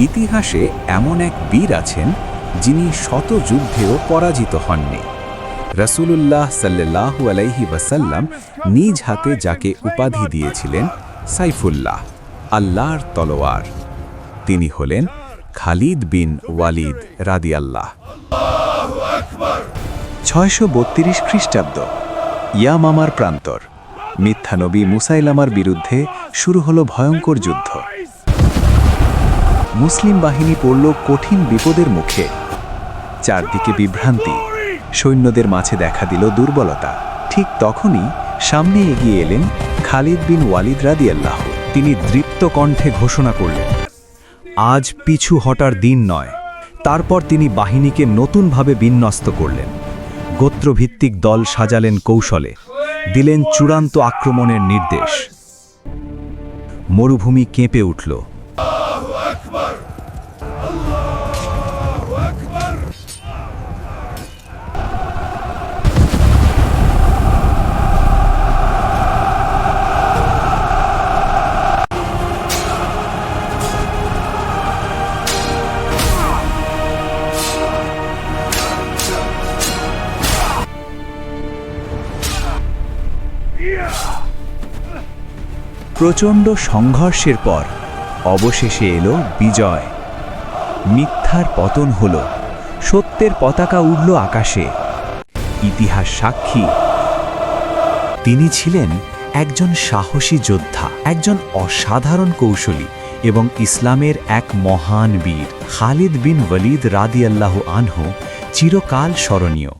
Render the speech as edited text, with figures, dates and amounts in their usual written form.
ইতিহাসে এমন এক বীর আছেন যিনি শত যুদ্ধেও পরাজিত হননি। রাসূলুল্লাহ সাল্লাল্লাহু আলাইহি ওয়াসাল্লাম নিজ হাতে যাকে উপাধি দিয়েছিলেন সাইফুল্লাহ, আল্লাহর তলোয়ার, তিনি হলেন খালিদ বিন ওয়ালিদ রাদিয়াল্লাহু আনহু। 632 খ্রিস্টাব্দ, ইয়ামামার প্রান্তর। মিথ্যা নবী মুসাইলামার বিরুদ্ধে শুরু হলো ভয়ঙ্কর যুদ্ধ। মুসলিম বাহিনী পড়ল কঠিন বিপদের মুখে। চারদিকে বিভ্রান্তি, সৈন্যদের মাঝে দেখা দিল দুর্বলতা। ঠিক তখনই সামনে এগিয়ে এলেন খালিদ বিন ওয়ালিদ রাদিয়াল্লাহু। তিনি দৃপ্ত কণ্ঠে ঘোষণা করলেন, আজ পিছু হটার দিন নয়। তারপর তিনি বাহিনীকে নতুনভাবে বিন্যস্ত করলেন। গোত্রভিত্তিক দল সাজালেন কৌশলে, দিলেন চূড়ান্ত আক্রমণের নির্দেশ। মরুভূমি কেঁপে উঠল। প্রচণ্ড সংঘর্ষের পর অবশেষে এলো বিজয়। মিথ্যার পতন হল, সত্যের পতাকা উড়ল আকাশে। ইতিহাস সাক্ষী, তিনি ছিলেন একজন সাহসী যোদ্ধা, একজন অসাধারণ কৌশলী এবং ইসলামের এক মহান বীর। খালিদ বিন ওয়ালিদ রাদিয়াল্লাহু আনহু চিরকাল স্মরণীয়।